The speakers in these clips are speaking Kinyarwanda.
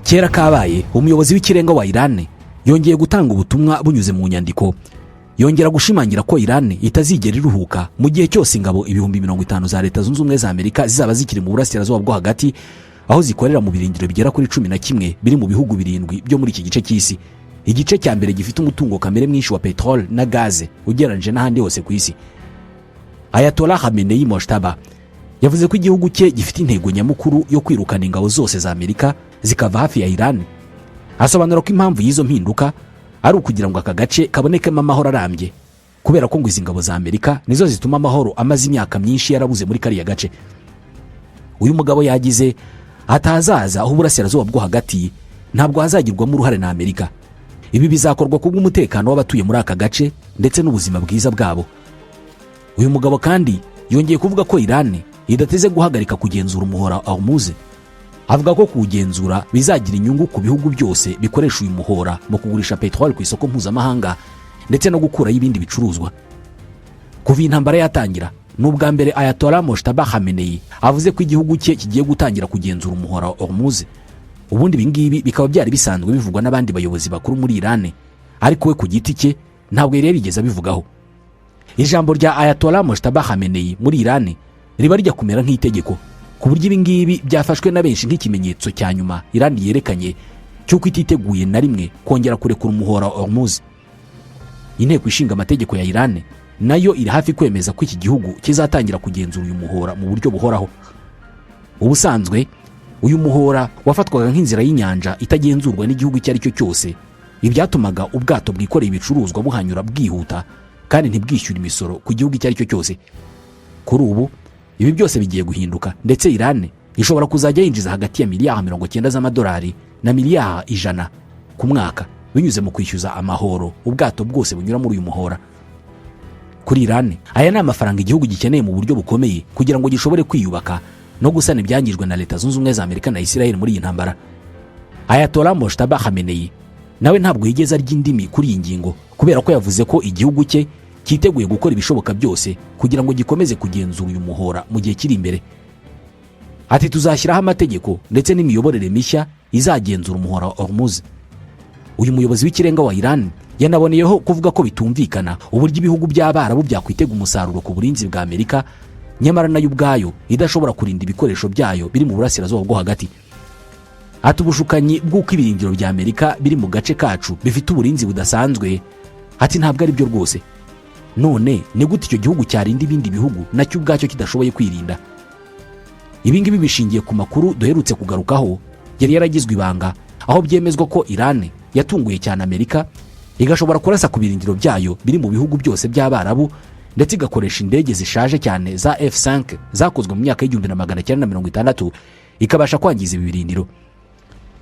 kera kabaye umuyobozi w'ikirenga wa Iran yongeye gutanga ubutumwa bunyuze mu nyandiko, yongera gushimangira ko Iran itazigera iruhuka mu gihe cyose ingabo 50,000 za Leta Zunze Ubumwe za Amerika zizaba zikiri mu burasirazuba bwo hagati, aho zikorera mu birindiro bigera kuri 11 biri mu bihugu 7 byo muri iki gice cy'isi. Igice cya mbere gifite umutungo kamere mwinshi wa petrol na gaze ugereranyije n'ahandi hose ku isi. Ayatollah Khamenei Mojtaba yavuze ko igihugu cye gifite intego nyamukuru yo kwirukana ingabo zose za Amerika zikava hafi ya Iran. Asobanura ko impamvu y'izo mpinduka ari ukugira ngo aka gace kabonekemo amahoro arambye, kubera ko ngo izi ngabo za Amerika nizo zituma amahoro amaze imyaka myinshi yarabuze muri kariya gace. Uyu mugabo yagize atazaza aho uburasirazuba bwo hagati ntabwo hazagirwamo uruhare na Amerika. Ibi bizakorwa kubw'umutekano w'abatuye muri aka gace ndetse n'ubuzima bwiza bwabo. Uyu mugabo kandi yongeye kuvuga ko Iran idateze guhagarika kugenzura umuhora Hormuz. Avuga ko kuwugenzura bizagira inyungu ku bihugu byose bikoresha uyu muhora mu kugurisha petrol ku isoko mpuzamahanga ndetse no gukuraho ibindi bicuruzwa. Kuva intambara yatangira, n'ubwa mbere Ayatollah Mojtaba Khamenei avuze ko igihugu cye kigiye gutangira kugenzura umuhora Hormuz. Ubundi ibingibi bikaba byari bisanzwe bivugwa n'abandi bayobozi bakuru muri Iran, ariko we ku giti cye ntabwo yari yarigeze abivugaho. Ijambo rya Ayatollah Mojtaba Khamenei muri Iran riba rijya kumera nk'itegeko, ku buryo ibingibi byafashwe na benshi nk'ikimenyetso cya nyuma Iran yerekanye cy'uko ititeguye na rimwe kongera kurekura umuhora Hormuz. Inteko ishinga amategeko ya Iran nayo iri hafi kwemeza ko iki gihugu kizatangira kugenzura uyu muhora mu buryo buhoraho. Ubusanzwe uyu muhora wafatwaga nk'inzira y'inyanja itagenzurwa n'igihugu icyo ari cyo cyose, ibyatumaga ubwato bwikoreye ibicuruzwa buhanyura bwihuta kandi ntibwishyure imisoro ku gihugu icyo ari cyo cyose. Kuri ubu ibi byose bigiye guhinduka, ndetse Iran ishobora kuzajya yinjiza hagati ya miliyari 90 z'amadolari na miliyari 100 ku mwaka binyuze mu kwishyuza amahoro ubwato bwose bunyura muri uyu muhora. Kuri Iran aya ni amafaranga igihugu gikeneye mu buryo bukomeye kugira ngo gishobore kwiyubaka no gusana ibyangijwe na Leta Zunze Ubumwe za Amerika na Israel muri iyi ntambara. Ayatollah Mojtaba Khamenei nawe ntabwo yigeze arya indimi kuri iyi ngingo, kubera ko yavuze ko igihugu cye cyiteguye gukora ibishoboka byose kugira ngo gikomeze kugenzura uyu muhora mu gihe kiri imbere. Ati tuzashyiraho amategeko ndetse n'imiyoborere mishya izagenzura umuhora Hormuz. Uyu muyobozi w'ikirenga wa Iran yanaboneyeho kuvuga ko bitumvikana uburyo ibihugu by'Abarabu byakwitega umusaruro ku burinzi bwa Amerika, nyamara nayo ubwayo idashobora kurinda ibikoresho byayo biri mu burasirazuba bwo hagati. Ati ubushukanyi bw'uko ibirindiro bya Amerika biri mu gace kacu bifite uburinzi budasanzwe, ati ntabwo ari byo rwose. None ni gute icyo gihugu cyarinda ibindi bihugu nacyo ubwacyo kidashoboye kwirinda? Ibi ngibi bishingiye ku makuru duherutse kugarukaho yari yaragizwe ibanga, aho byemezwa ko Iran yatunguye cyane Amerika igashobora kurasa ku birindiro byayo biri mu bihugu byose by'Abarabu, ndetse igakoresha indege zishaje cyane za F5 zakozwe mu myaka y'1960 ikabasha kwangiza ibi birindiro.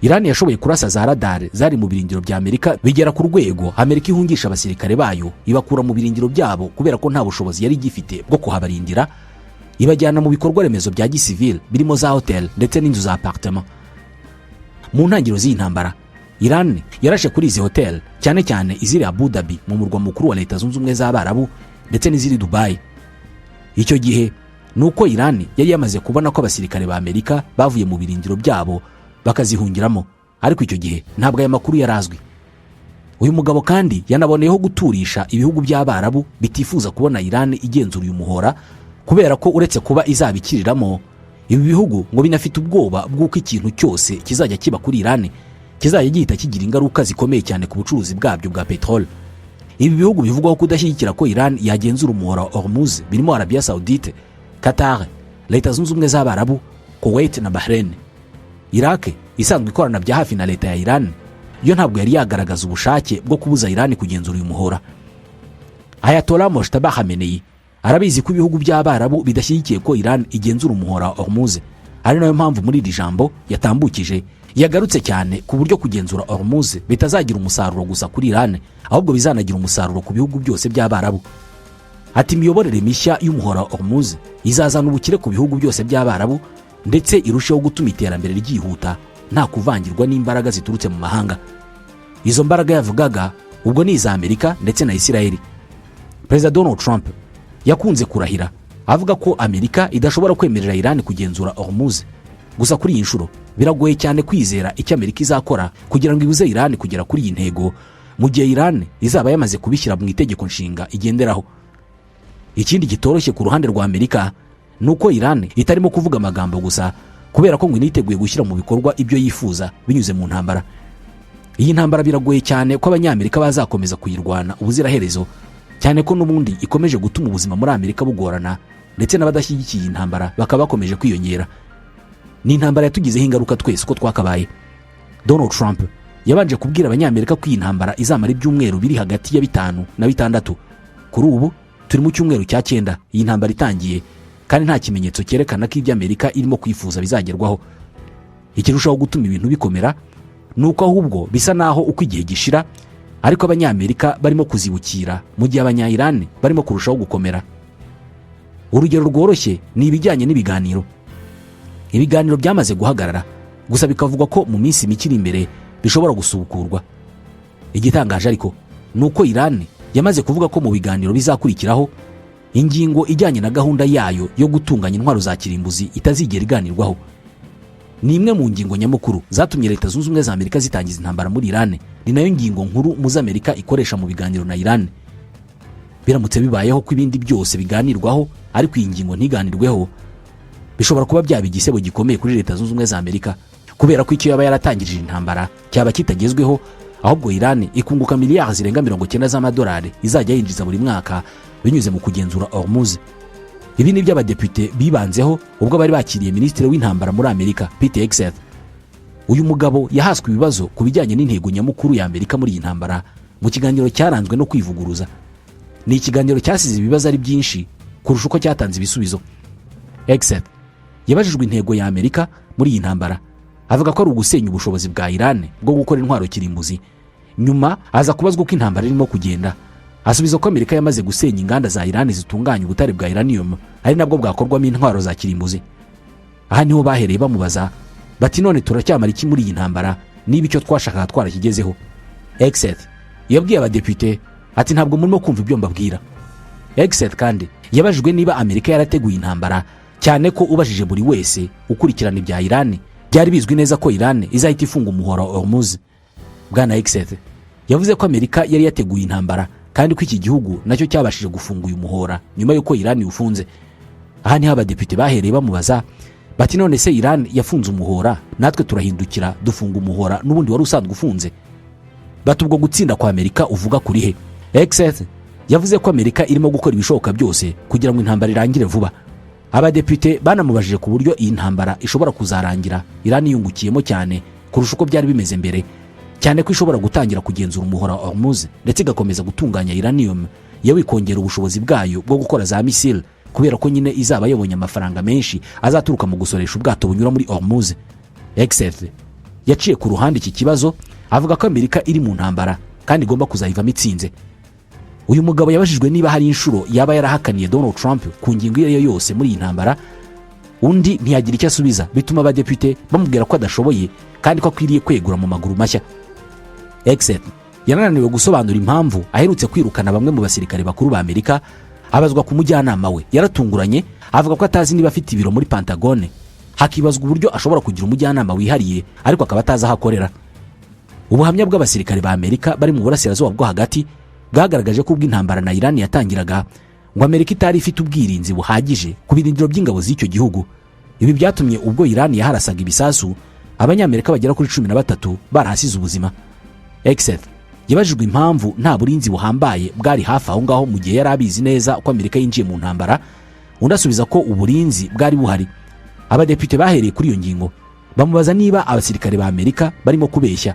Iran yashoboye kurasa za radar zari mu birindiro bya Amerika bigera ku rwego Amerika ihungisha abasirikare bayo ibakura mu birindiro byabo kubera ko nta bushobozi yari gifite bwo kuhabarindira, ibajyana mu bikorwa remezo bya gisivile birimo za hotel ndetse n'inzu za appartement. Mu ntangiriro z'intambara Iran yarashe kuri izi hotel, cyane cyane iziri Abu Dhabi mu murwa mukuru wa Leta Zunze Ubumwe z'Abarabu ndetse n'iziri Dubai. Icyo gihe nuko Iran yari yamaze kubona ko abasirikare ba Amerika bavuye mu birindiro byabo bakazihungiramo, ariko icyo gihe ntabwo aya makuru yarazwi. Uyu mugabo kandi yanaboneyeho guturisha ibihugu by'Abarabu bitifuza kubona Iran igenzura uyu muhora, kubera ko uretse kuba izabikiriramo, ibi bihugu ngo binafite ubwoba bw'uko ikintu cyose kizajya kiba kuri Iran kizajya gihita kigira ingaruka zikomeye cyane ku bucuruzi bwabyo bwa petrol. Ibi bihugu bivugwaho kudashyigikira ko Iran yagenzura umuhora Hormuz birimo Arabia Saudite, Qatar, Leta Zunze Ubumwe z'Abarabu, Kuwait na Bahrain. Iraq isanzwe ikorana bya hafi na leta ya Iran yo ntabwo yari yagaragaza ubushake bwo kubuza Iran kugenzura uyu muhora. Ayatollah Mojtaba Khamenei arabizi ko ibihugu by'Abarabu bidashyigikiye ko Iran igenzura umuhora Hormuz, ari nayo mpamvu muri iri jambo yatambukije yagarutse cyane ku buryo kugenzura Hormuz bitazagira umusaruro gusa kuri Iran, ahubwo bizanagira umusaruro ku bihugu byose by'Abarabu. Ati imiyoborere mishya y'umuhora Hormuz izazana ubukire ku bihugu byose by'Abarabu ndetse irusheho gutuma iterambere ryihuta nta kuvangirwa n'imbaraga ziturutse mu mahanga. Izo mbaraga yavugaga ubwo ni iza Amerika ndetse na Israel. Perezida Donald Trump yakunze kurahira avuga ko Amerika idashobora kwemerera Iran kugenzura Hormuz. Gusa kuri iyi nshuro biragoye cyane kwizera icyo Amerika izakora kugira ngo ibuze Iran kugera kuri iyi ntego mu gihe Iran izaba yamaze kubishyira mu itegeko nshinga igenderaho. Ikindi kitoroshye ku ruhande rwa Amerika nuko Iran itarimo kuvuga amagambo gusa, kubera ko ngo initeguye gushyira mu bikorwa ibyo yifuza binyuze mu ntambara. Iyi ntambara biragoye cyane ko abanyamerika bazakomeza kuyirwana ubuziraherezo, cyane ko n'ubundi ikomeje gutuma ubuzima muri Amerika bugorana, ndetse n'abadashyigikiye intambara bakaba bakomeje kwiyongera. Ni intambara yatugizeho ingaruka twese uko twakabaye. Donald Trump yabanje kubwira abanyamerika ko iyi ntambara izamara ibyumweru biri hagati ya 5 na 6. Kuri ubu turi mu cyumweru cya 9 iyi ntambara itangiye, kandi nta kimenyetso cyerekana ko ibyo Amerika irimo kwifuza bizagerwaho. Ikirushaho gutuma ibintu bikomera nuko ahubwo bisa naho uko igihe gishira ariko abanyamerika barimo kuzibukira mu gihe abanya-Iran barimo kurushaho gukomera. Urugero rworoshye ni ibijyanye n'ibiganiro. Ibiganiro byamaze guhagarara, gusa bikavugwa ko mu minsi mikiri imbere bishobora gusubukurwa. Igitangaje ariko nuko Iran yamaze kuvuga ko mu biganiro bizakurikiraho ingingo ijyanye na gahunda yayo yo gutunganya intwaro za kirimbuzi itazigera iganirwaho. Ni imwe mu ngingo nyamukuru zatumye Leta Zunze Ubumwe za Amerika zitangiza intambara muri Iran. Ni nayo ngingo nkuru mu Amerika ikoresha mu biganiro na Iran. Biramutse bibayeho ko ibindi byose biganirwaho ariko iyi ngingo ntiganirweho, bishobora kuba byaba igisebo gikomeye kuri Leta Zunze Ubumwe za Amerika, kubera ko icyo yaba yaratangirije intambara cyaba kitagezweho, ahubwo Iran ikunguka miliyari zirenga 90 z'amadolari izajya yinjiza buri mwaka binyuze mu kugenzura Hormuz. Ibi ni by'abadepite bibanzeho ubwo bari bakiriye Minisitiri w'intambara muri Amerika Pete Hegseth. Uyu mugabo yahaswe ibibazo ku bijyanye n'intego nyamukuru ya Amerika muri iyi ntambara mu kiganiro cyaranzwe no kwivuguruza. Ni ikiganiro cyasize ibibazo ari byinshi kurusha uko cyatanze ibisubizo. Hegseth yabajijwe intego ya Amerika muri iyi ntambara, avuga ko ari ugusenya ubushobozi bwa Iran bwo gukora intwaro kirimbuzi. Nyuma aza kubazwa uko intambara irimo kugenda, asubiza ko Amerika yamaze gusenya inganda za Iran zitunganya ubutare bwa uranium, ari nabwo bwakorwamo intwaro za kirimbuzi. Aha niho bahereye bamubaza bati none turacyamara iki muri iyi ntambara niba icyo twashakaga twarakigezeho. Hegseth yabwiye abadepite ati ntabwo murimo kumva ibyo mbabwira. Hegseth kandi yabajijwe niba Amerika yarateguye intambara, cyane ko ubajije buri wese ukurikirana ibya Iran byari bizwi neza ko Iran izahita ifunga umuhora wa Hormuz. Bwana Hegseth yavuze ko Amerika yari yateguye intambara, kandi ko iki gihugu nacyo cyabashije gufunga uyu muhora nyuma yuko Iran ufunze. Aha niho abadepite bahereye bamubaza bati none se Iran yafunze umuhora, natwe turahindukira dufunga umuhora n'ubundi wari usanzwe ufunze. Bati ubwo gutsinda kwa Amerika uvuga kuri he? Hegseth yavuze ko Amerika irimo gukora ibishoboka byose kugira ngo intambara irangire vuba. Abadepite banamubajije ku buryo iyi ntambara ishobora kuzarangira Iran yungukiyemo cyane kurusha uko byari bimeze mbere, cyane ko ishobora gutangira kugenzura umuhora wa Hormuz ndetse igakomeza gutunganya uranium yewe ikongera ubushobozi bwayo bwo gukora za missile, kubera ko nyine izaba yabonye amafaranga menshi azaturuka mu gusoresha ubwato bunyura muri Hormuz. Hegseth yaciye ku ruhande iki kibazo, avuga ko Amerika iri mu ntambara kandi igomba kuzayivamo itsinze. Uyu mugabo yabajijwe niba hari inshuro yaba yarahakaniye Donald Trump ku ngingo iyo yose muri iyi ntambara. Undi ntiyagira icyo asubiza, bituma abadepite bamubwira ko adashoboye kandi ko akwiriye kwegura mu maguru mashya. Hegseth yanananiwe gusobanura impamvu aherutse kwirukana bamwe mu basirikare bakuru ba Amerika. Abazwa ku mujyanama we yaratunguranye, avuga ko atazi niba afite ibiro muri Pentagon. Hakibazwa uburyo ashobora kugira umujyanama wihariye ariko akaba atazi aho akorera. Ubuhamya bw'abasirikare ba Amerika bari mu burasirazuba bwo hagati bwagaragaje ko ubwo intambara na Iran yatangiraga ngo Amerika itari ifite ubwirinzi buhagije ku birindiro by'ingabo z'icyo gihugu. Ibi byatumye ubwo Iran yaharasaga ibisasu abanyamerika bagera kuri 13 barahasize ubuzima. Hegseth yabajijwe impamvu nta burinzi buhambaye bwari hafi aho ngaho mu gihe yari abizi neza ko Amerika yinjiye mu ntambara. Undi asubiza ko uburinzi bwari buhari. Abadepite bahereye kuri iyo ngingo bamubaza niba abasirikare ba Amerika barimo kubeshya.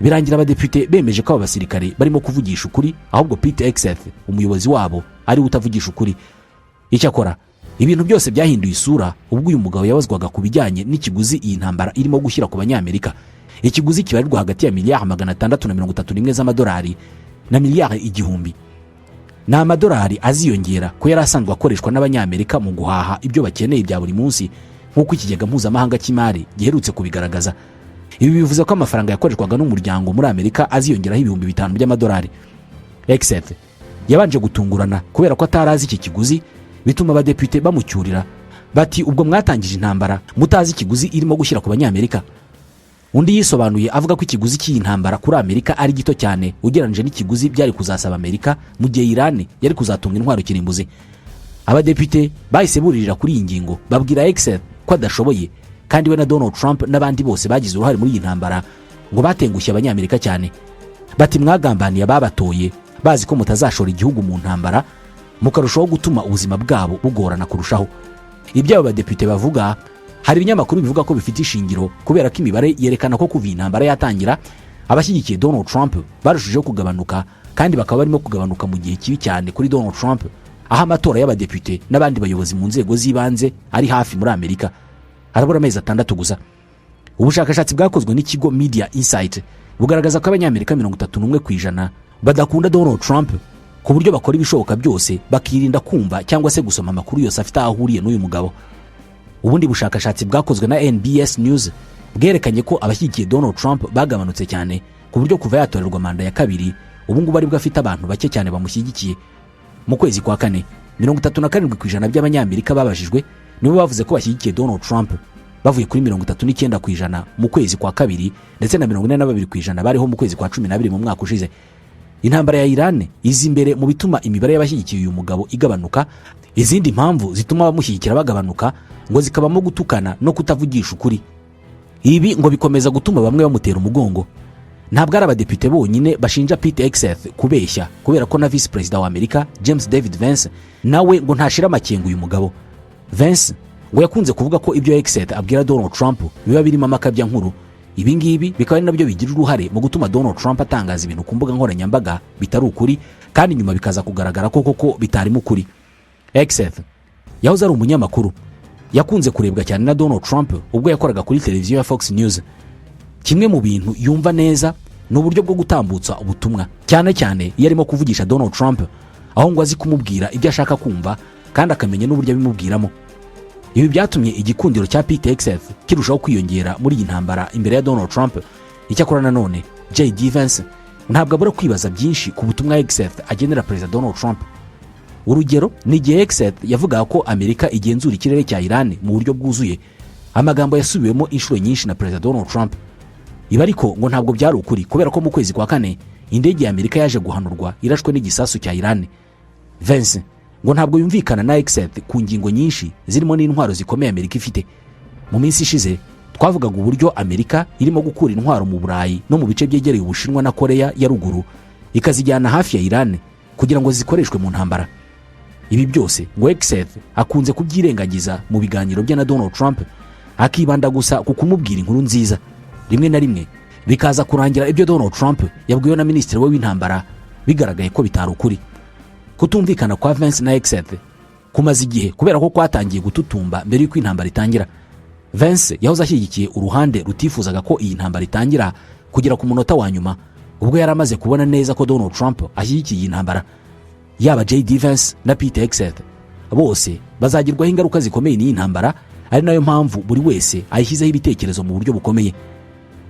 Birangira abadepite bemeje ko abasirikare barimo kuvugisha ukuri, ahubwo Pete Hegseth umuyobozi wabo ari utavugisha ukuri. Icyakora ibintu byose byahinduye isura ubwo uyu mugabo yabazwaga ku bijyanye n'ikiguzi iyi ntambara irimo gushyira ku banyamerika. Ikiguzi kibarirwa hagati ya miliyari 631 z'amadolari na miliyari 1,000. Ni amadolari aziyongera ko yari asanzwe akoreshwa n'abanyamerika mu guhaha ibyo bakeneye bya buri munsi, nk'uko ikigega mpuzamahanga cy'imari giherutse kubigaragaza. Ibi bivuze ko amafaranga yakoreshwaga n'umuryango muri Amerika aziyongeraho 5,000 by'amadolari. Hegseth yabanje gutungurana kubera ko atarazi iki kiguzi, bituma abadepite bamucyurira bati ubwo mwatangije intambara mutazi ikiguzi irimo gushyira ku banyamerika. undi yisobanuye avuga ko ikiguzi cy'iyi ntambara kuri Amerika ari gito cyane ugereranyije n'ikiguzi byari kuzasaba Amerika mu gihe Iran yari kuzatunga intwaro kirimbuzi. Abadepite bahise buririra kuri iyi ngingo babwira Hegseth ko adashoboye, kandi we na Donald Trump n'abandi bose bagize uruhare muri iyi ntambara ngo batengushye abanyamerika cyane. Bati mwagambaniye ababatoye bazi ko mutazashora igihugu mu ntambara, mukarushaho gutuma ubuzima bwabo bugorana kurushaho. Ibyo abo badepite bavuga hari ibinyamakuru bivuga ko bifite ishingiro kubera ko imibare yerekana ko kuva intambara yatangira abashyigikiye Donald Trump barushijeho kugabanuka, kandi bakaba barimo kugabanuka mu gihe kibi cyane kuri Donald Trump, aho amatora y'abadepite n'abandi bayobozi mu nzego z'ibanze ari hafi muri Amerika. Harabura amezi 6 gusa. Ubushakashatsi bwakozwe n'ikigo Media Insight bugaragaza ko abanyamerika 31% badakunda Donald Trump, ku buryo bakora ibishoboka byose bakirinda kumva cyangwa se gusoma amakuru yose afite aho ahuriye n'uyu mugabo. Ubundi bushakashatsi bwakozwe na NBS News bwerekanye ko abashyigikiye Donald Trump bagabanutse cyane, ku buryo kuva yatorerwa manda ya kabiri ubu ngubu ari bwafite abantu bake cyane bamushyigikiye. Mu kwezi kwa kane 37% by'abanyamerika babajijwe nibo bavuze ko bashyigikiye Donald Trump, bavuye kuri 39% mu kwezi kwa kabiri, ndetse na 42% bariho mu kwezi kwa 12 mu mwaka ushize. Intambara ya Iran izi imbere mu bituma imibare y'abashyigikiye uyu mugabo igabanuka. Izindi mpamvu zituma abamushyigikira bagabanuka ngo zikabamo gutukana no kutavugisha ukuri. Ibi ngo bikomeza gutuma bamwe bamutera umugongo. Ntabwo ari abadepite bonyine bashinja Pete Hegseth kubeshya, kubera ko na Vice President wa Amerika James David Vance nawe ngo ntashira amakenga uyu mugabo. Vance ngo yakunze kuvuga ko ibyo Hegseth abwira Donald Trump biba birimo amakabya nkuru. Ibi ngibi bikaba ari nabyo bigira uruhare mu gutuma Donald Trump atangaza ibintu ku mbuga nkoranyambaga bitari ukuri, kandi nyuma bikaza kugaragara koko bitarimo ukuri. Hegseth yahoze ari umunyamakuru, yakunze kurebwa cyane na Donald Trump ubwo yakoraga kuri televiziyo ya Fox News. Kimwe mu bintu yumva neza ni uburyo bwo gutambutsa ubutumwa, cyane cyane iyo arimo kuvugisha Donald Trump, aho ngo azi kumubwira ibyo ashaka kumva kandi akamenya n'uburyo abimubwiramo. Ibi byatumye igikundiro cya Pete Hegseth kirushaho kwiyongera muri iyi ntambara imbere ya Donald Trump. Icyakora nanone J.D. Vance ntabwo abura kwibaza byinshi ku butumwa Hegseth agenera Perezida Donald Trump. Urugero ni igihe Hegseth yavugaga ko Amerika igenzura ikirere cya Iran mu buryo bwuzuye, amagambo yasubiwemo inshuro nyinshi na Perezida Donald Trump. Ibi ariko ngo ntabwo byari ukuri, kubera ko mu kwezi kwa kane indege ya Amerika yaje guhanurwa irashwe n'igisasu cya Iran. Vance ngo ntabwo yumvikana na Hegseth ku ngingo nyinshi zirimo n'intwaro zikomeye Amerika ifite. Mu minsi ishize twavugaga uburyo Amerika irimo gukura intwaro mu Burayi no mu bice byegereye Ubushinwa na Korea ya ruguru, ikazijyana hafi ya Iran kugira ngo zikoreshwe mu ntambara. Ibi byose ngo Hegseth akunze kubyirengagiza mu biganiro bye na Donald Trump, akibanda gusa ku kumubwira inkuru nziza. Rimwe na rimwe bikaza kurangira ibyo Donald Trump yabwiwe na minisitiri we w'intambara bigaragaye ko bitari ukuri. Kutumvikana kwa Vance na Hegseth kumaze igihe kubera ko kwatangiye gututumba mbere y'uko intambara itangira. Vance yahoze ashyigikiye uruhande rutifuzaga ko iyi ntambara itangira kugera ku munota wa nyuma, ubwo yari amaze kubona neza ko Donald Trump ashyigikiye iyi ntambara. Yaba J.D. Vance na Pete Hegseth bose bazagirwaho ingaruka zikomeye n'iyi ntambara, ari nayo mpamvu buri wese ayishyizeho ibitekerezo mu buryo bukomeye.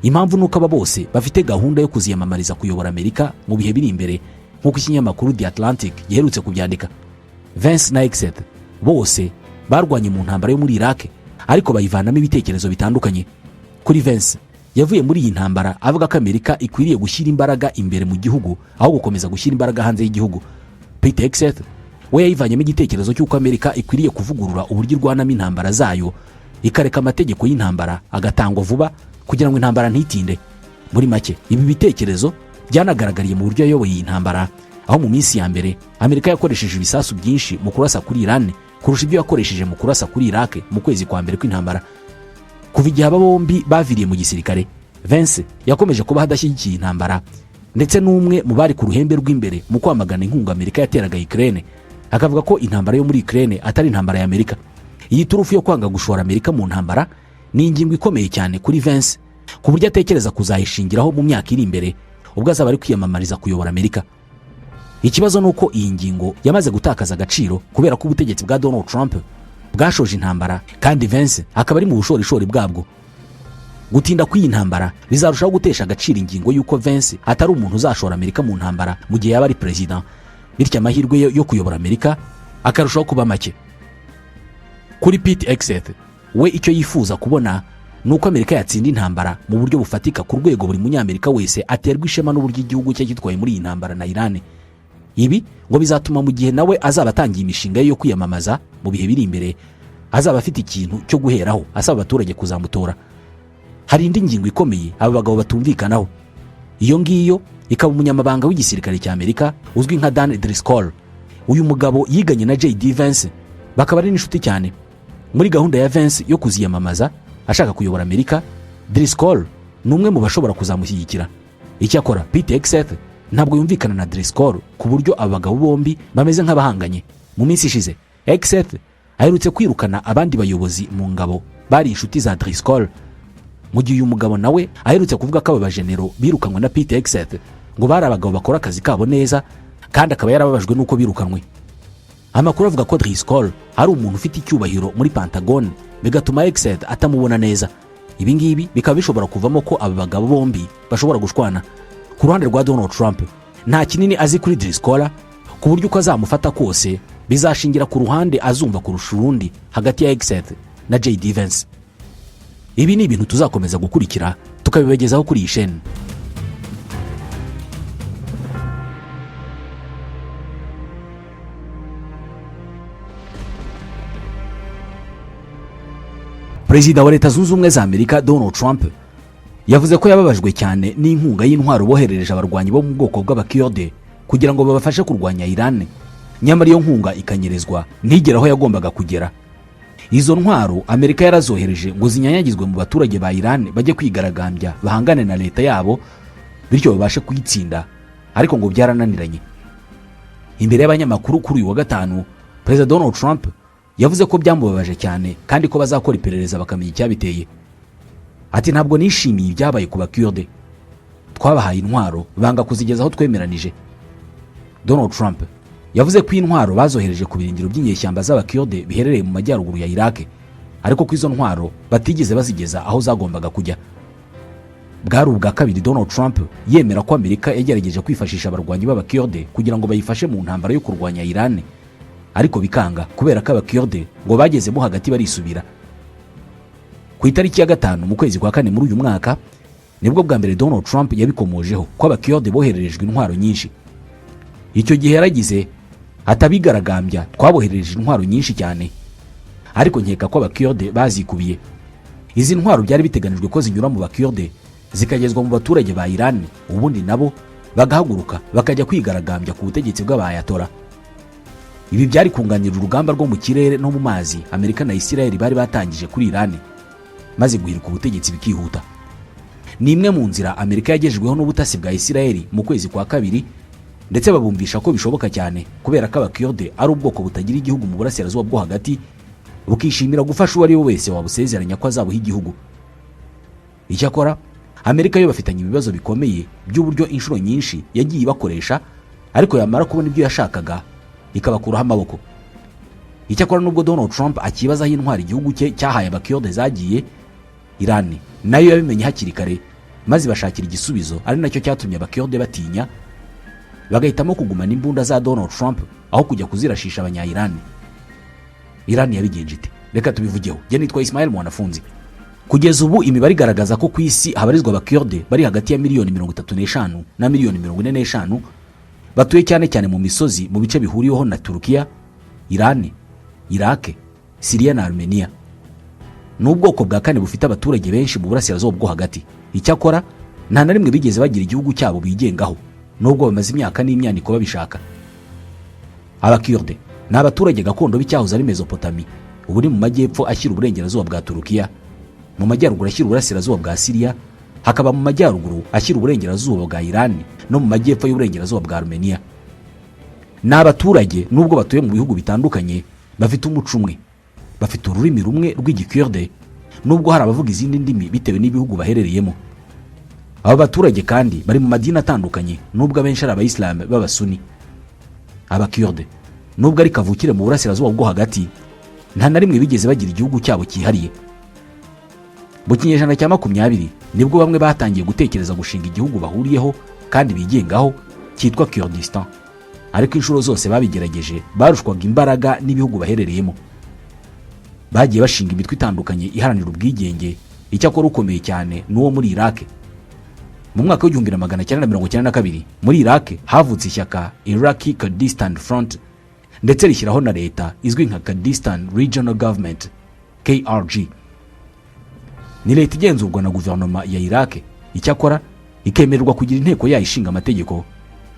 Impamvu nuko aba bose bafite gahunda yo kuziyamamariza kuyobora Amerika mu bihe biri imbere, nk'uko ikinyamakuru The Atlantic giherutse kubyandika. Vance na Hegseth bose barwanye mu ntambara yo muri Iraq, ariko bayivanamo ibitekerezo bitandukanye. Kuri Vance yavuye muri iyi ntambara avuga ko Amerika ikwiriye gushyira imbaraga imbere mu gihugu aho gukomeza gushyira imbaraga hanze y'igihugu. Pete Hegseth we yayivanyemo igitekerezo cy'uko Amerika ikwiriye kuvugurura uburyo irwanamo intambara zayo, ikareka amategeko y'intambara agatangwa vuba kugira ngo intambara ntitinde. Muri make ibi bitekerezo byanagaragariye mu buryo yayoboye iyi ntambara, aho mu minsi ya mbere Amerika yakoresheje ibisasu byinshi mu kurasa kuri Iran kurusha ibyo yakoresheje mu kurasa kuri Iraq mu kwezi kwa mbere kw'intambara. Kuva igihe aba bombi baviriye mu gisirikare, Vance yakomeje kuba hadashyigikiye intambara, ndetse n'umwe mu bari ku ruhembe rw'imbere mu kwamagana inkunga Amerika yateraga Ukraine, akavuga ko intambara yo muri Ukraine atari intambara ya Amerika. Iyi turufu yo kwanga gushora Amerika mu ntambara ni ingingo ikomeye cyane kuri Vance, ku buryo atekereza kuzayishingiraho mu myaka iri imbere ubwo azaba ari kwiyamamariza kuyobora Amerika. Ikibazo nuko iyi ngingo yamaze gutakaza agaciro kubera ko ubutegetsi bwa Donald Trump bwashoje intambara, kandi Vance akaba ari mu bushorishori bwabwo. Gutinda kw'iyi ntambara bizarushaho gutesha agaciro ingingo y'uko Vance atari umuntu uzashora Amerika mu ntambara mu gihe yaba ari president, bityo amahirwe yo kuyobora Amerika akarushaho kuba make. Kuri Pete Hegseth we icyo yifuza kubona nuko Amerika yatsinda intambara mu buryo bufatika ku rwego buri munyamerika wese aterwa ishema n'uburyo igihugu cye gitwaye muri iyi ntambara na Iran. Ibi ngo bizatuma mu gihe nawe azaba atangiye imishinga yo kwiyamamaza mu bihe biri imbere azaba afite ikintu cyo guheraho asaba abaturage kuzamutora. Hari indi ngingo ikomeye aba bagabo batumvikanaho. Iyo ngiyo ikaba umunyamabanga w'igisirikare cya Amerika uzwi nka Dan Driscoll. Uyu mugabo yiganye na J.D. Vance, bakaba ari n'inshuti cyane. Muri gahunda ya Vance yo kuziyamamaza ashaka kuyobora Amerika, Driscoll ni umwe mu bashobora kuzamushyigikira. Icyakora Pete Hegseth ntabwo yumvikana na Driscoll ku buryo aba bagabo bombi bameze nk'abahanganye. Mu minsi ishize Hegseth aherutse kwirukana abandi bayobozi mu ngabo bari inshuti za Driscoll, mu gihe uyu mugabo nawe aherutse kuvuga ko aba bajenero birukanwe na Pete Hegseth ngo bari abagabo bakora akazi kabo neza kandi akaba yarababajwe nuko birukanwe. Amakuru avuga ko Driscoll ari umuntu ufite icyubahiro muri Pentagon, bigatuma Hegseth atamubona neza. Ibi ngibi bikaba bishobora kuvamo ko aba bagabo bombi bashobora gushwana. Ku ruhande rwa Donald Trump nta kinini azi kuri Driscoll ku buryo uko azamufata kose bizashingira ku ruhande azumva kurusha urundi hagati ya Hegseth na J.D. Vance. Ibi ni ibintu tuzakomeza gukurikira tukabibagezaho kuri iyi chaîne. Perezida wa Leta Zunze Ubumwe za Amerika Donald Trump yavuze ko yababajwe cyane n'inkunga y'intwaro boherereje abarwanyi bo mu bwoko bw'abakurde kugira ngo babafashe kurwanya Iran, nyamara iyo nkunga ikanyerezwa ntigera aho yagombaga kugera. Izo ntwaro Amerika yarazohereje ngo zinyanyagizwe mu baturage ba Iran bajye kwigaragambya bahangane na leta yabo bityo babashe kuyitsinda, ariko ngo byarananiranye. Imbere y'abanyamakuru kuri uyu wa gatanu, Perezida Donald Trump yavuze ko byamubabaje cyane kandi ko bazakora iperereza bakamenya icyabiteye. Ati ntabwo nishimiye ibyabaye ku bakurde, twabahaye intwaro banga kuzigeza aho twemeranije. Donald Trump yavuze ko intwaro bazohereje ku birindiro by'inyeshyamba z'abakurde biherereye mu majyaruguru ya Iraq, ariko ko izo ntwaro batigeze bazigeza aho zagombaga kujya. Bwari ubwa kabiri Donald Trump yemera ko Amerika yagerageje kwifashisha abarwanyi b'abakurde kugira ngo bayifashe mu ntambara yo kurwanya Iran, ariko bikanga kubera ko abakurde ngo bagezemo hagati barisubira. Ku itariki ya 5 mu kwezi kwa 4 muri uyu mwaka nibwo bwa mbere Donald Trump yabikomojeho ko abakurde bohererejwe intwaro nyinshi. Icyo gihe yaragize atabigaragambya twaboherereje intwaro nyinshi cyane, ariko nkeka ko abakurde bazikubiye. Izi ntwaro byari biteganijwe ko zinyura mu bakurde zikagezwa mu baturage ba Iran, ubundi nabo bagahaguruka bakajya kwigaragambya ku butegetsi bw'abayatola. Ibi byari kunganira urugamba rwo mu kirere no mu mazi Amerika na Israel bari batangije kuri Iran, maze guhirika ubutegetsi bikihuta. Ni imwe mu nzira Amerika yagejejweho n'ubutasi bwa Israel mu kwezi kwa 2, ndetse babumvisha ko bishoboka cyane kubera ko abakurde ari ubwoko butagira igihugu mu burasirazuba bwo hagati, bukishimira gufasha uwo ari we wese wabusezeranya ko azabuha igihugu. Icyakora Amerika yo bafitanye ibibazo bikomeye by'uburyo inshuro nyinshi yagiye ibakoresha, ariko yamara kubona ibyo yashakaga ikabakuraho amaboko. Icyakora nubwo Donald Trump akibaza aho intwari igihugu cye cyahaye abakurde zagiye, Iran nayo yabimenye hakiri kare maze bashakira igisubizo, ari nacyo cyatumye abakurde batinya bagahitamo kugumana imbunda za Donald Trump aho kujya kuzirashisha abanya-Iran. Iran yabigenje ite? Reka tubivugeho. Je nitwa Ismael Mwanafunzi. Kugeza ubu imibare igaragaza ko ku isi habarizwa abakurde bari hagati ya miliyoni 35 na miliyoni 45 batuye cyane cyane mu misozi mu bice bihuriyeho na Turkiya, Iran, Iraq, Syria na Armenia. N'ubwoko bwa kane bufite abaturage benshi mu burasirazuba bwo hagati. Icyakora nta na rimwe bigeze bagira igihugu cyabo bigengaho, nubwo bamaze imyaka n'imyaniko babishaka. Abakurde ni abaturage gakondo b'icyahoze ari Mesopotamia, ubu ni mu majyepfo ashyira uburengerazuba bwa Turkiya, mu majyaruguru ashyira uburasirazuba bwa Syria, hakaba mu majyaruguru ashyira uburengerazuba bwa Iran no mu majyepfo y'uburengerazuba bwa Armenia. Ni abaturage nubwo batuye mu bihugu bitandukanye bafite umuco umwe, bafite ururimi rumwe rw'igikurde, nubwo hari abavuga izindi ndimi bitewe n'ibihugu baherereyemo. Aba baturage kandi bari mu madini atandukanye, nubwo abenshi ari abayisilamu b'abasuni. Abakurde nubwo ari kavukire mu burasirazuba bwo hagati, nta na rimwe bigeze bagira igihugu cyabo cyihariye. Mu kinyejana cya 20 nibwo bamwe batangiye gutekereza gushinga igihugu bahuriyeho kandi bigengaho cyitwa Kurdistan, ariko inshuro zose babigerageje barushwaga imbaraga n'ibihugu baherereyemo. Bagiye bashinga imitwe itandukanye iharanira ubwigenge, icyakora ukomeye cyane n'uwo muri Iraq. Mu mwaka w'1992 muri Iraq havutse ishyaka Iraqi Kurdistan Front ndetse rishyiraho na leta izwi nka Kurdistan Regional Government KRG. Ni leta igenzurwa na guverinoma ya Iraq, icyakora ikemererwa kugira inteko yayo ishinga amategeko,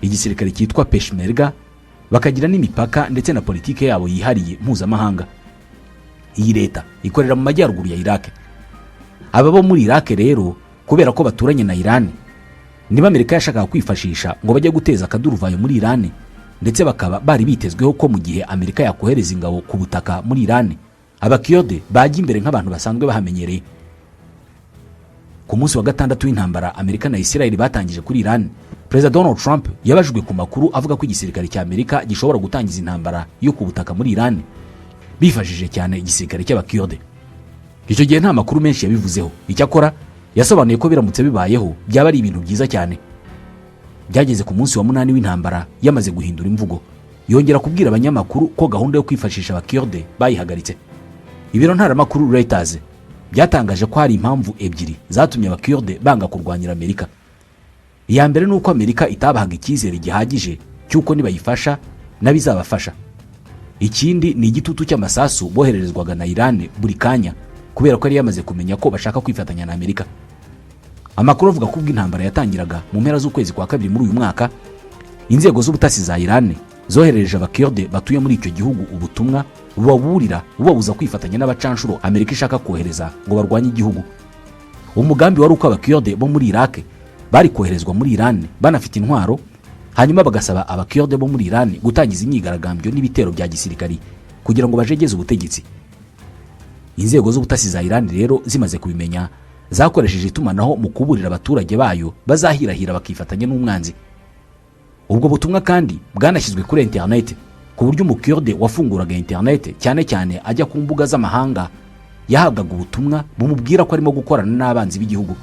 igisirikare cyitwa Peshmerga, bakagira n'imipaka ndetse na politike yabo yihariye mpuzamahanga. Iyi leta ikorera mu majyaruguru ya Iraq. Aba bo muri Iraq rero kubera ko baturanye na Iran, niba Amerika yashakaga kwifashisha ngo bajye guteza akaduruvayo muri Iran, ndetse bakaba bari bitezweho ko mu gihe Amerika yakohereza ingabo ku butaka muri Iran, abakiyode bajya imbere nk'abantu basanzwe bahamenyereye. Ku munsi wa gatandatu w'intambara Amerika na Israel batangije kuri Iran, Perezida Donald Trump yabajijwe ku makuru avuga ko igisirikare cya Amerika gishobora gutangiza intambara yo ku butaka muri Iran bifashije cyane igisirikare cy'abakiyode. Icyo gihe nta makuru menshi yabivuzeho, icyakora yasobanuye ko biramutse bibayeho byaba ari ibintu byiza cyane. Byageze ku munsi wa 8 w'intambara yamaze guhindura imvugo, yongera kubwira abanyamakuru ko gahunda yo kwifashisha abakiyode bayihagaritse. Ibiro ntaramakuru Reuters byatangaje ko hari impamvu ebyiri zatumye abakiyode banga kurwanyira Amerika. Iya mbere nuko Amerika itabahaga icyizere gihagije cyuko nibayifasha nabizabafasha. Ikindi ni igitutu cy'amasasu bohererezwaga na Iran buri kanya kubera ko yari yamaze kumenya ko bashaka kwifatanya na Amerika. Amakuru avuga ko ubw'intambara yatangiraga mu mpera z'ukwezi kwa kabiri muri uyu mwaka, inzego z'ubutasi za Iran zoherereje abakiyode batuye muri icyo gihugu ubutumwa bubaburira bubabuza kwifatanya n'abacanshuro Amerika ishaka kohereza ngo barwanye igihugu. Umugambi wari uko abakiyode bo muri Iraq bari koherezwa muri Iran banafite intwaro, hanyuma bagasaba abakiyode bo muri Iran gutangiza imyigaragambyo n'ibitero bya gisirikari kugira ngo bajegeze ubutegetsi. Inzego z'ubutasi za Iran rero zimaze kubimenya, zakoresheje itumanaho mu kuburira abaturage bayo bazahirahira bakifatanya n'umwanzi. Ubwo butumwa kandi bwanashyizwe kuri internet ku buryo umukiyode wafunguraga internet cyane cyane ajya ku mbuga z'amahanga yahabwaga ubutumwa bumubwira ko arimo gukorana n'abanzi b'igihugu.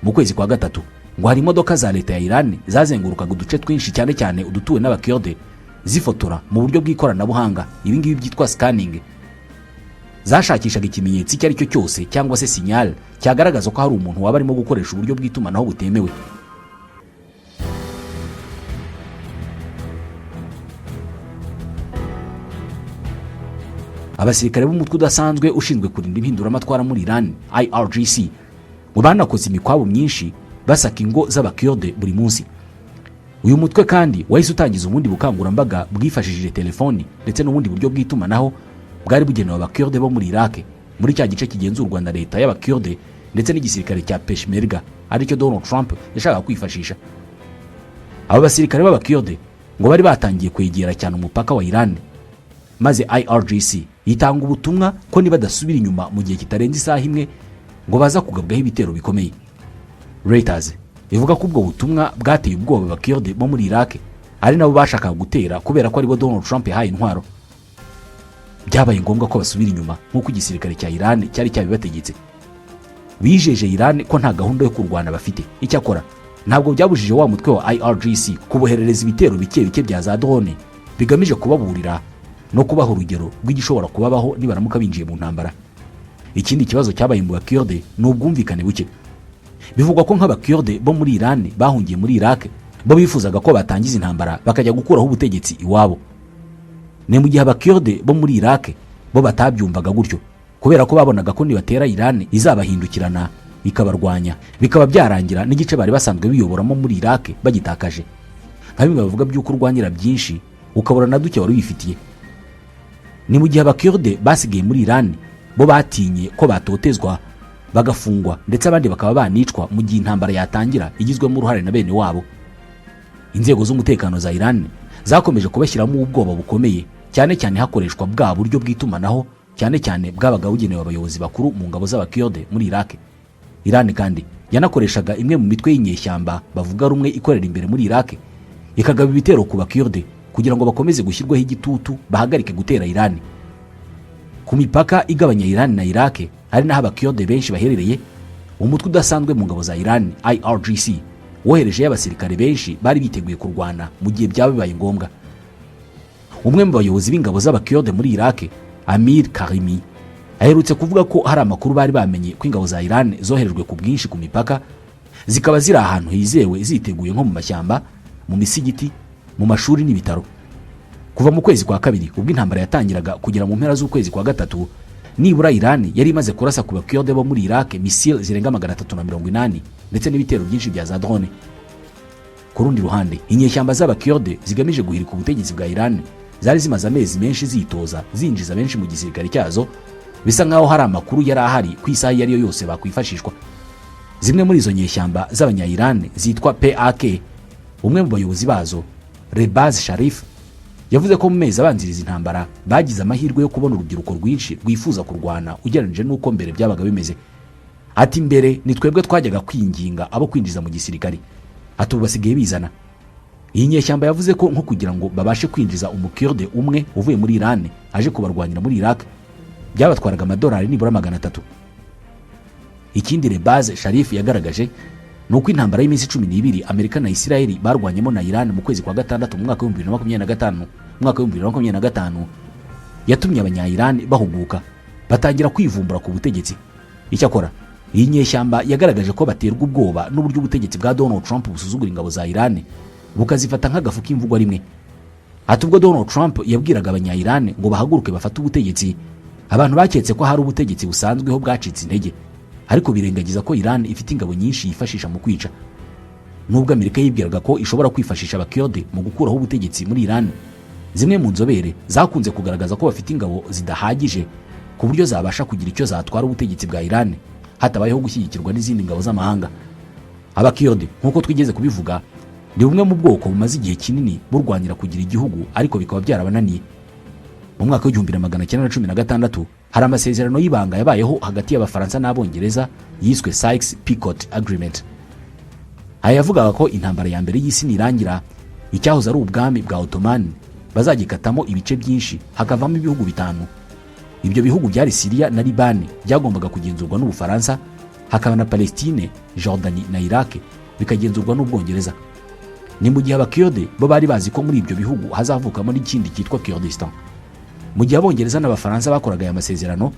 Mu kwezi kwa gatatu ngo hari imodoka za leta ya Iran zazengurukaga uduce twinshi cyane cyane udutuwe n'abakiyode zifotora mu buryo bw'ikoranabuhanga, ibi ngibi byitwa scanning. Zashakishaga ikimenyetso icyo ari cyo cyose cyangwa se signal cyagaragaza ko hari umuntu waba arimo gukoresha uburyo bw'itumanaho butemewe. Abasirikare b'umutwe udasanzwe ushinzwe kurinda impinduramatwara muri Iran IRGC ngo banakoze imikwabo myinshi basaka ingo z'abakiyode buri munsi. Uyu mutwe kandi wahise utangiza ubundi bukangurambaga bwifashishije telefoni ndetse n'ubundi buryo bw'itumanaho bwari bugenewe abakiyode bo muri Iraq, muri cya gice kigenzurwa na leta y'abakiyode ndetse n'igisirikare cya Peshmerga aricyo Donald Trump yashakaga kwifashisha. Abo basirikare b'abakiyode ngo bari batangiye kwegera cyane umupaka wa Iran, maze IRGC yitanga ubutumwa ko niba badasubira inyuma mu gihe kitarenze isaha imwe ngo baza kugabwaho ibitero bikomeye. Reuters ivuga ko ubwo butumwa bwateye ubwoba abakiyode bo muri Iraq, ari nabo bashakaga gutera kubera ko aribo Donald Trump yahaye intwaro. Byabaye ngombwa ko basubira inyuma nk'uko igisirikare cya Iran cyari cyabibategetse. Bijeje Iran ko nta gahunda yo kurwana bafite, icyakora ntabwo byabujije wa mutwe wa IRGC kuboherereza ibitero bike bike bya za drone bigamije kubaburira no kubaha urugero rw'igishobora kubabaho nibaramuka binjiye mu ntambara. Ikindi kibazo cyabaye mu bakiyode ni ubwumvikane buke. Bivugwa ko nk'abakiyode bo muri Iran bahungiye muri Iraq bo bifuzaga ko batangiza intambara bakajya gukuraho ubutegetsi iwabo. Ne mu gihe abakiyode bo muri Iraq bo batabyumvaga gutyo kubera ko babonaga ko nibatera Iran izabahindukirana ikabarwanya, bikaba byarangira n'igice bari basanzwe biyoboramo muri Iraq bagitakaje. Nka bimwe bavuga by'uko urwanyira byinshi ukabura na duke wari wifitiye. Ni mu gihe abakiyode basigaye muri Iran bo batinye ko batotezwa bagafungwa ndetse abandi bakaba banicwa mu gihe intambara yatangira igizwemo uruhare na bene wabo. Inzego z'umutekano za Iran zakomeje kubashyiramo ubwoba bukomeye, cyane cyane hakoreshwa bwa buryo bw'itumanaho cyane cyane bwabaga bugenewe abayobozi bakuru mu ngabo z'abakiyode muri Iraq. Iran kandi yanakoreshaga imwe mu mitwe y'inyeshyamba bavuga rumwe ikorera imbere muri Iraq ikagaba ibitero ku bakiyode kugira ngo bakomeze gushyirwaho igitutu bahagarike gutera Iran. Ku mipaka igabanya Iran na Iraq hari naho abakiyode benshi baherereye, umutwe udasanzwe mu ngabo za Iran IRGC wohereje y'abasirikare benshi bari biteguye kurwana mu gihe byaba bibaye ngombwa. Umwe mu bayobozi b'ingabo z'abakiyode muri Iraq, Amir Karimi, aherutse kuvuga ko hari amakuru bari bamenye ko ingabo za Iran zoherejwe ku bwinshi ku mipaka, zikaba ziri ahantu hizewe ziteguye nko mu mashyamba, mu misigiti, mu mashuri n'ibitaro. Kuva mu kwezi kwa kabiri ubwo intambara yatangiraga kugera mu mpera z'ukwezi kwa gatatu, nibura Iran yari imaze kurasa ku bakurde bo muri Iraq misile zirenga 380 ndetse n'ibitero byinshi bya za drone. Ku rundi ruhande, inyeshyamba z'abakurde zigamije guhirika ubutegetsi bwa Iran zari zimaze amezi menshi zitoza zinjiza benshi mu gisirikare cyazo, bisa nkaho hari amakuru yari ahari ku isaha iyo ariyo yose bakwifashishwa. Zimwe muri izo nyeshyamba z'abanya-Iran zitwa PAK, umwe mu bayobozi bazo, Rebaz Sharif, yavuze ko mu mezi abanziriza intambara bagize amahirwe yo kubona urubyiruko rwinshi rwifuza kurwana ugereranije n'uko mbere byabaga bimeze. Ati mbere ni twebwe twajyaga kwinginga abo kwinjiza mu gisirikare, ati ubu basigaye bizana. Iyi nyeshyamba yavuze ko nko kugira ngo babashe kwinjiza umukurde umwe uvuye muri Iran aje kubarwanira muri Iraq byabatwaraga amadolari nibura 300. Ikindi Rebaz Sharif yagaragaje nuko intambara y'iminsi 12 Amerika na Israel barwanyemo na Iran mu kwezi kwa gatandatu mu mwaka wa 2025 yatumye abanya-Iran bahuguka batangira kwivumbura ku butegetsi. Icyakora iyi nyeshyamba yagaragaje ko baterwa ubwoba n'uburyo ubutegetsi bwa Donald Trump busuzugura ingabo za Iran bukazifata nk'agafu k'imvugo rimwe. Ati ubwo Donald Trump yabwiraga abanya-Iran ngo bahaguruke bafate ubutegetsi, abantu baketse ko hari ubutegetsi busanzweho bwacitse intege, ariko birengagiza ko Iran ifite ingabo nyinshi yifashisha mu kwica. Nubwo Amerika yibwiraga ko ishobora kwifashisha abakurde mu gukuraho ubutegetsi muri Iran, zimwe mu nzobere zakunze kugaragaza ko bafite ingabo zidahagije ku buryo zabasha kugira icyo zatwara ubutegetsi bwa Iran hatabayeho gushyigikirwa n'izindi ngabo z'amahanga. Abakurde nk'uko twigeze kubivuga ni bumwe mu bwoko bumaze igihe kinini burwanira kugira igihugu, ariko bikaba byarabananiye. Mu mwaka w'1916 hari amasezerano y'ibanga yabayeho hagati y'Abafaransa n'Abongereza yiswe Sykes-Picot Agreement. Aya yavugaga ko intambara ya mbere y'isi nirangira, icyahoze ari ubwami bwa Ottoman bazagikatamo ibice byinshi hakavamo ibihugu 5. Ibyo bihugu byari Syria na Liban byagombaga kugenzurwa n'Ubufaransa, hakaba na Palestine, Jordani na Iraq bikagenzurwa n'Ubwongereza. Ni mu gihe abakurde bo bari bazi ko muri ibyo bihugu hazavukamo n'ikindi cyitwa Kurdistan. Mu gihe Abongereza n'Abafaransa bakoraga aya masezerano,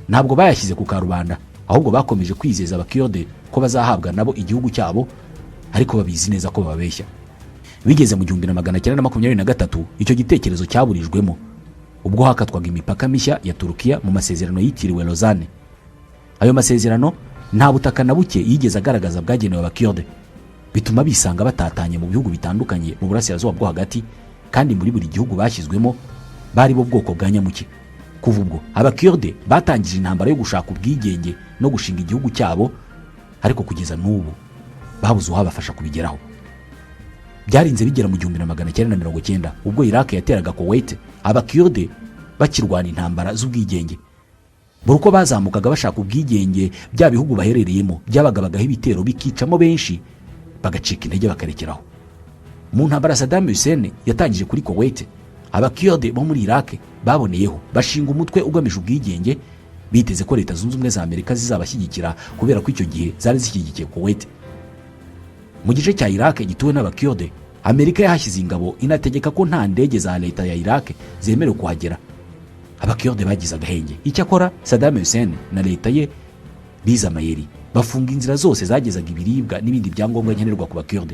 ntabwo bayashyize ku karubanda, ahubwo bakomeje kwizeza abakurde ko bazahabwa nabo igihugu cyabo, ariko babizi neza ko bababeshya. Bigeze mu 1923 icyo gitekerezo cyaburijwemo ubwo hakatwaga imipaka mishya ya Turukiya mu masezerano yitiriwe Lausanne. Ayo masezerano nta butaka na buke yigeze agaragaza bwagenewe abakurde, bituma bisanga batatanye mu bihugu bitandukanye mu burasirazuba bwo hagati, kandi muri buri gihugu bashyizwemo bari bo bwoko bwa nyamuke. Kuva ubwo abakurde batangije intambara yo gushaka ubwigenge no gushinga igihugu cyabo, ariko kugeza n'ubu babuze uhabafasha kubigeraho. Byarinze bigera mu 1990 ubwo Iraq yateraga Kuwait, abakurde bakirwana intambara z'ubwigenge. Buri uko bazamukaga bashaka ubwigenge, bya bihugu baherereyemo byabagabagaho ibitero bikicamo benshi, bagacika intege bakarekeraho. Mu ntambara Saddam Hussein yatangije kuri Kuwait, abakurde bo muri Iraq baboneyeho bashinga umutwe ugamije ubwigenge, biteze ko Leta Zunze Ubumwe za Amerika zizabashyigikira kubera ko icyo gihe zari zishyigikiye Kuwait. Mu gice cya Iraq gituwe n'abakurde, Amerika yahashyize ingabo inategeka ko nta ndege za leta ya Iraq zemerewe kuhagera. Abakurde bagize agahenge. Icyakora Saddam Hussein na leta ye biza amayeri, bafunga inzira zose zagezaga ibiribwa n'ibindi byangombwa nkenerwa ku bakurde.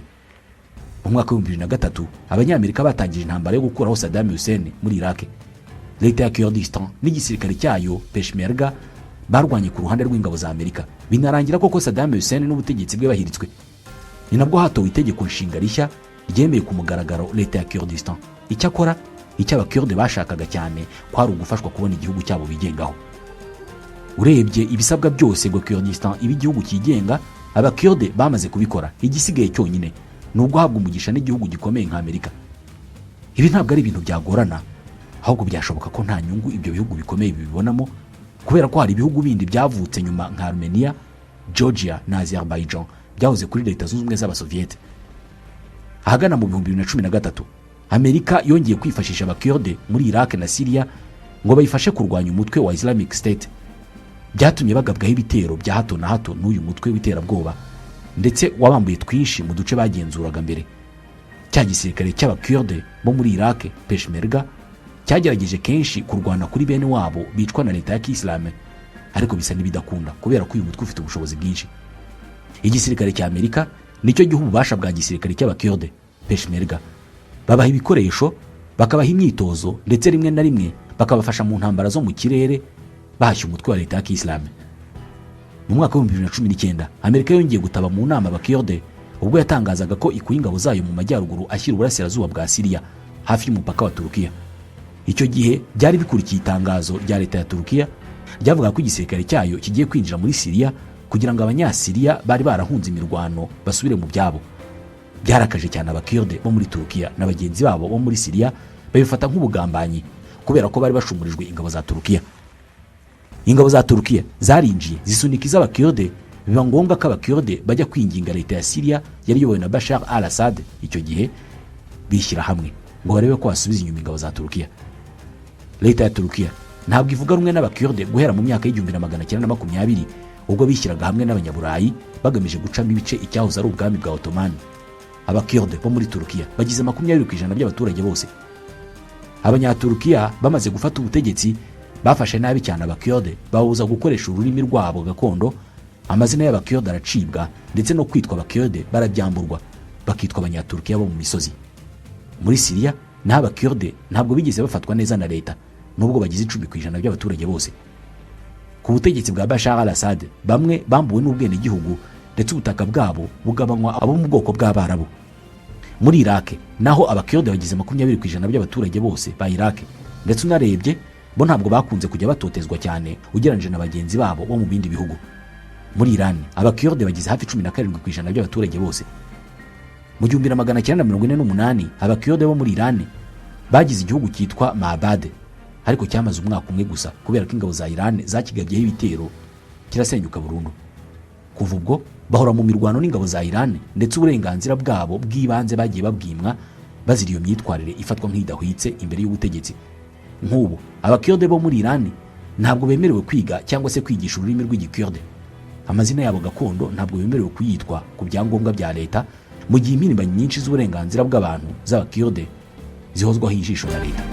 Mu mwaka wa 2003 abanyamerika batangije intambara yo gukuraho Saddam Hussein muri Iraq. Leta ya Kurdistan n'igisirikare cyayo Peshmerga barwanye ku ruhande rw'ingabo za Amerika, binarangira koko Saddam Hussein n'ubutegetsi bwe bahiritswe. Ni nabwo hatowe itegeko nshinga rishya ryemeye ku mugaragaro leta ya Kurdistan. Icyakora icyo abakurde bashakaga cyane kwari ugufashwa kubona igihugu cyabo bigengaho. Urebye ibisabwa byose ngo Kurdistan ibi igihugu kigenga, abakurde bamaze kubikora. Igisigaye cyonyine ni uguhabwa umugisha n'igihugu gikomeye nka Amerika. Ibi ntabwo ari ibintu byagorana, ahubwo byashoboka ko nta nyungu ibyo bihugu bikomeye bibibonamo, kubera ko hari ibihugu bindi byavutse nyuma nka Armenia, Georgia na Azerbaijan byahoze kuri Leta Zunze Ubumwe z'Abasoviete. Ahagana mu 2013 Amerika yongeye kwifashisha abakurde muri Iraq na Syria ngo bayifashe kurwanya umutwe wa Islamic State. Byatumye bagabwaho ibitero bya hato na hato n'uyu mutwe w'iterabwoba, ndetse wabambuye twinshi mu duce bagenzuraga mbere. Cya gisirikare cy'abakurde bo muri Iraq Peshmerga cyagerageje kenshi kurwana kuri bene wabo bicwa na leta ya Kiislamu ariko bisa n'ibidakunda kubera ko uyu mutwe ufite ubushobozi bwinshi. Igisirikare cya Amerika nicyo giha ububasha bwa gisirikare cy'abakurde Peshmerga. Babaha ibikoresho, bakabaha imyitozo, ndetse rimwe na rimwe bakabafasha mu ntambara zo mu kirere bahashya umutwe wa leta ya Kiyisilamu. Mu mwaka wa 2019 Amerika yongeye gutaba mu nama abakurde ubwo yatangazaga ko ikuye ingabo zayo mu majyaruguru ashyira uburasirazuba bwa Syria hafi y'umupaka wa Turukiya. Icyo gihe byari bikurikiye itangazo rya leta ya Turukiya ryavuga ko igisirikare cyayo kigiye kwinjira muri Syria kugira ngo abanyasiriya bari barahunze imirwano basubire mu byabo. Byarakaje cyane abakurde bo muri Turukiya na bagenzi babo bo muri Syria babifata nk'ubugambanyi kubera ko bari bashumurijwe ingabo za Turukiya. Ingabo za Turukiya zarinjiye zisunikiza abakurde, biba ngombwa ko abakurde bajya kwinginga leta ya Syria yari yobowe na Bashar al-Assad. Icyo gihe bishyira hamwe ngo barebe ko basubiza inyuma ingabo za Turukiya. Leta ya Turukiya ntabwo ivuga rumwe n'abakurde guhera mu myaka y'1920 ubwo bishyiraga hamwe n'abanyaburayi bagamije gucamo ibice icyahoze ari ubwami bwa Ottoman. Abakurde bo muri Turukiya bagize 20% by'abaturage bose. Abanyaturukiya bamaze gufata ubutegetsi bafashe nabi cyane abakurde, babuza gukoresha ururimi rwabo gakondo, amazina y'abakurde aracibwa, ndetse no kwitwa abakurde barabyamburwa bakitwa abanyaturukiya bo mu misozi. Muri Syria naho abakurde ntabwo bigeze bafatwa neza na leta nubwo bagize 10% by'abaturage bose. Ku butegetsi bwa Bashar al-Assad bamwe bambuwe n'ubwene gihugu ndetse ubutaka bwabo bugabanywa abo mu bwoko bw'Abarabu. Muri Iraq naho abakurde bagize 20% by'abaturage bose ba Iraq, ndetse unarebye bo ntabwo bakunze kujya batotezwa cyane ugereranyije na bagenzi babo bo mu bindi bihugu. Muri Iran abakurde bagize hafi 17% by'abaturage bose. Mu 1948 abakurde bo muri Iran bagize igihugu cyitwa Ma'bad, ariko cyamaze umwaka umwe gusa kubera ko ingabo za Iran zakigabyeho ibitero kirasenyuka burundu. Kuva ubwo bahora mu mirwano n'ingabo za Iran, ndetse uburenganzira bwabo bw'ibanze bagiye babwimwa bazira iyo myitwarire ifatwa nk'idahwitse imbere y'ubutegetsi. Nk'ubu abakurde bo muri Iran ntabwo bemerewe kwiga cyangwa se kwigisha ururimi rw'igikurde. Amazina yabo gakondo ntabwo bemerewe kuyitwa ku byangombwa bya leta, mu gihe impirimbanyi nyinshi z'uburenganzira bw'abantu z'abakurde zihozwaho ijisho na leta.